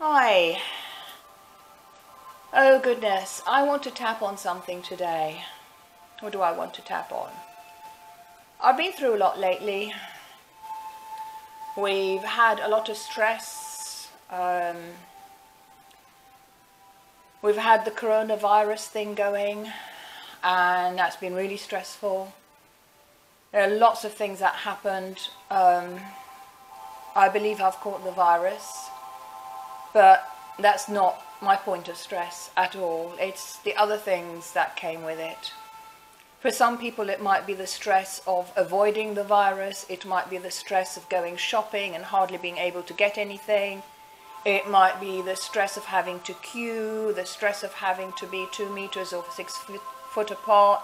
Hi. Oh goodness, I want to tap on something today. What do I want to tap on? I've been through a lot lately. We've had a lot of stress. We've had the coronavirus thing going, and that's been really stressful. There are lots of things that happened. I believe I've caught the virus, but that's not my point of stress at all. It's the other things that came with it. For some people it might be the stress of avoiding the virus, it might be the stress of going shopping and hardly being able to get anything, it might be the stress of having to queue, the stress of having to be 2 meters or 6 foot apart,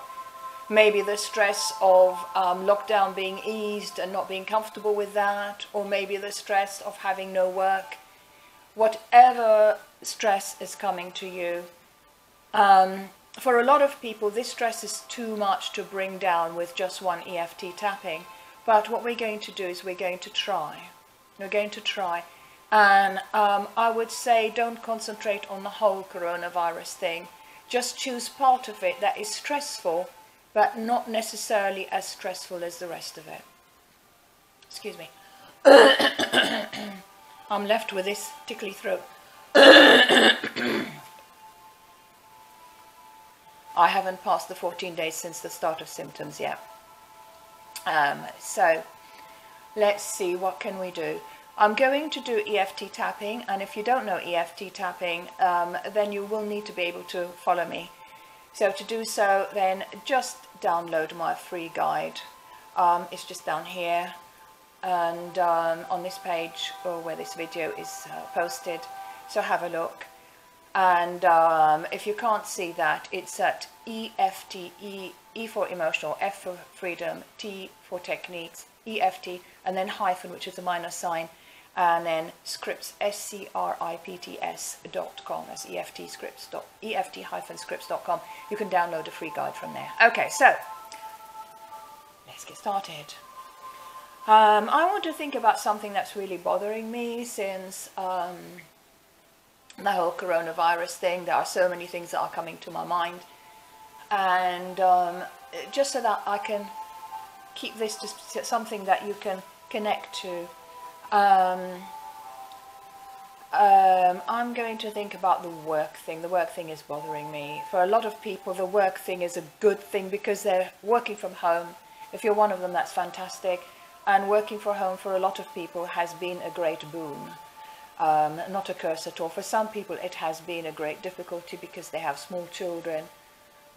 maybe the stress of lockdown being eased and not being comfortable with that, or maybe the stress of having no work. Whatever stress is coming to you, for a lot of people this stress is too much to bring down with just one EFT tapping. But what we're going to do is we're going to try. And I would say don't concentrate on the whole coronavirus thing. Just choose part of it that is stressful, but not necessarily as stressful as the rest of it. Excuse me. I'm left with this tickly throat. I haven't passed the 14 days since the start of symptoms yet. So let's see, what can we do? I'm going to do EFT tapping, and if you don't know EFT tapping, then you will need to be able to follow me. So to do so, then just download my free guide. It's just down here, and on this page, or where this video is posted, so have a look. And if you can't see that, it's at EFT, E for emotional, F for freedom, T for techniques, EFT, and then hyphen, which is a minus sign, and then scripts, scripts.com. That's EFT-scripts.com. You can download a free guide from there. Okay, so let's get started. I want to think about something that's really bothering me since the whole coronavirus thing. There are so many things that are coming to my mind, and just so that I can keep this to something that you can connect to, I'm going to think about the work thing. The work thing is bothering me. For a lot of people, the work thing is a good thing because they're working from home. If you're one of them, that's fantastic. And working from home for a lot of people has been a great boon. Not a curse at all. For some people it has been a great difficulty because they have small children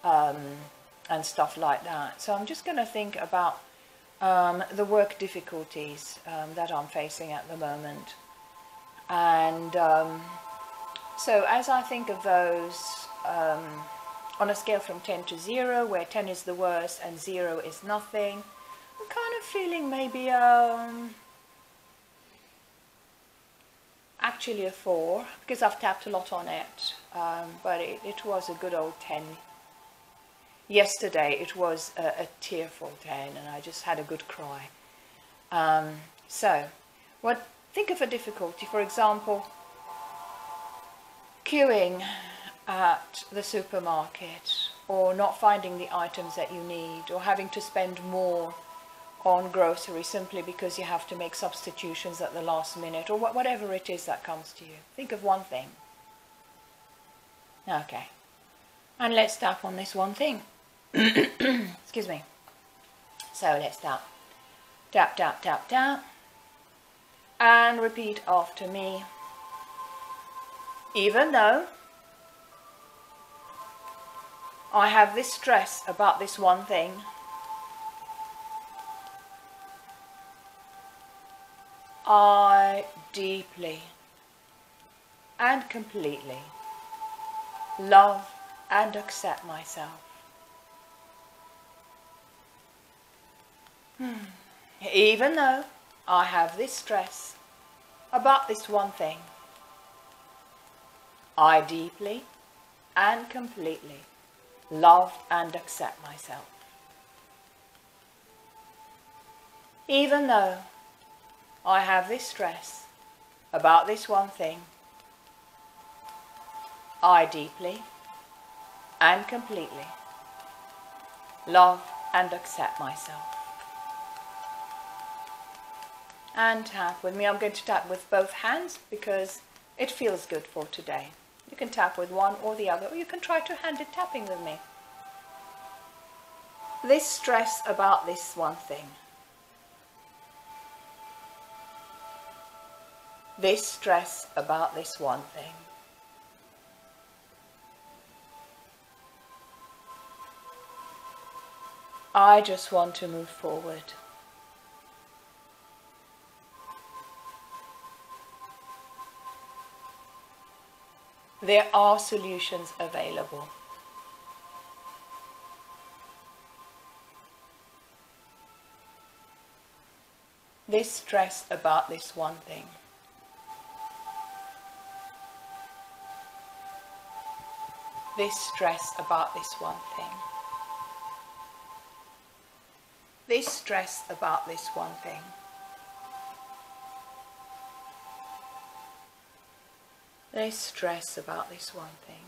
and stuff like that. So I'm just going to think about the work difficulties that I'm facing at the moment. And so as I think of those, on a scale from 10 to 0, where 10 is the worst and 0 is nothing, I'm kind of feeling maybe actually a 4, because I've tapped a lot on it, but it was a good old 10. Yesterday it was a tearful 10, and I just had a good cry. So think of a difficulty, for example, queuing at the supermarket, or not finding the items that you need, or having to spend more on groceries simply because you have to make substitutions at the last minute, or whatever it is that comes to you. Think of one thing. Okay, and let's tap on this one thing. Excuse me. So let's tap. Tap, tap, tap, tap. And repeat after me. Even though I have this stress about this one thing, I deeply and completely love and accept myself. Even though I have this stress about this one thing, I deeply and completely love and accept myself. Even though I have this stress about this one thing, I deeply and completely love and accept myself. And tap with me. I'm going to tap with both hands because it feels good for today. You can tap with one or the other, or you can try two-handed tapping with me. This stress about this one thing. This stress about this one thing. I just want to move forward. There are solutions available. This stress about this one thing. This stress about this one thing. This stress about this one thing. This stress about this one thing.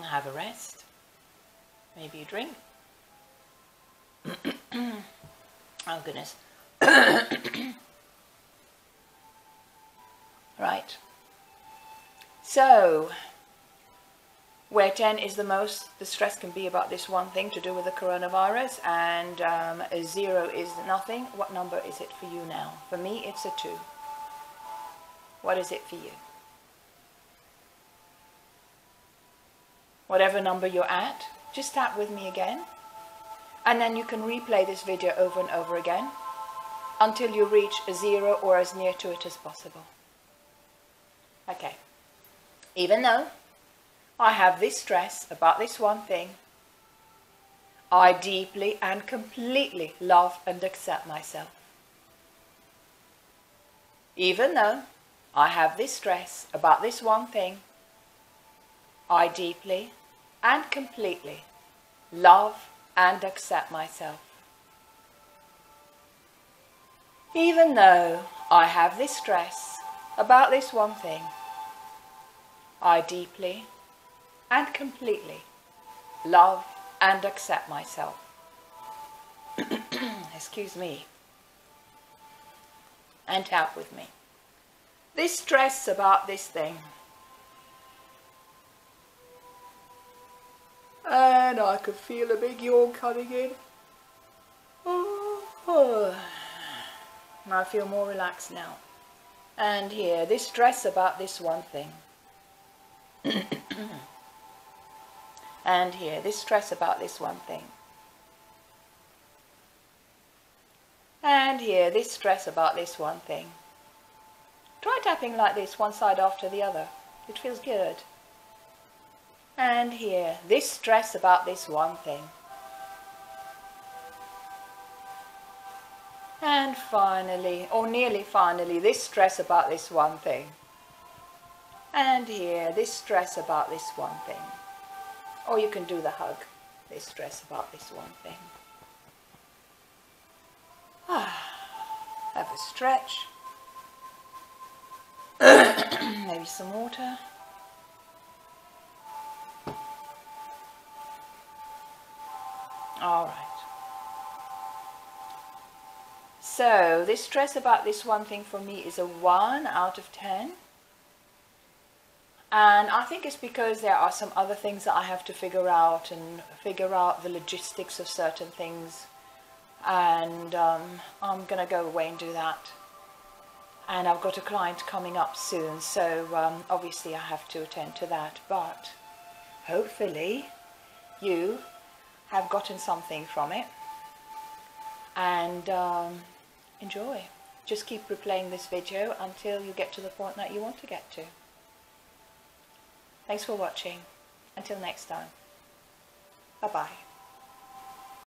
Have a rest. Maybe a drink. Oh goodness. Right. So, where 10 is the most the stress can be about this one thing to do with the coronavirus, and 0 is nothing, what number is it for you now? For me, it's a 2. What is it for you? Whatever number you're at, just tap with me again. And then you can replay this video over and over again until you reach a 0 or as near to it as possible. Okay. Even though I have this stress about this one thing, I deeply and completely love and accept myself. Even though I have this stress about this one thing, I deeply and completely love and accept myself. Even though I have this stress about this one thing, I deeply and completely love and accept myself. Excuse me. And tap with me. This stress about this thing. And I could feel a big yawn coming in. I feel more relaxed now. And here, this stress about this one thing. And here, this stress about this one thing. And here, this stress about this one thing. Try tapping like this, one side after the other. It feels good. And here, this stress about this one thing. And finally, or nearly finally, this stress about this one thing. And here, this stress about this one thing. Or you can do the hug. This stress about this one thing. Have a stretch. Maybe some water. All right. So this stress about this one thing for me is a 1 out of 10. And I think it's because there are some other things that I have to figure out, and figure out the logistics of certain things. And I'm going to go away and do that. And I've got a client coming up soon, so obviously I have to attend to that. But hopefully you have gotten something from it. And enjoy. Just keep replaying this video until you get to the point that you want to get to. Thanks for watching. Until next time. Bye-bye.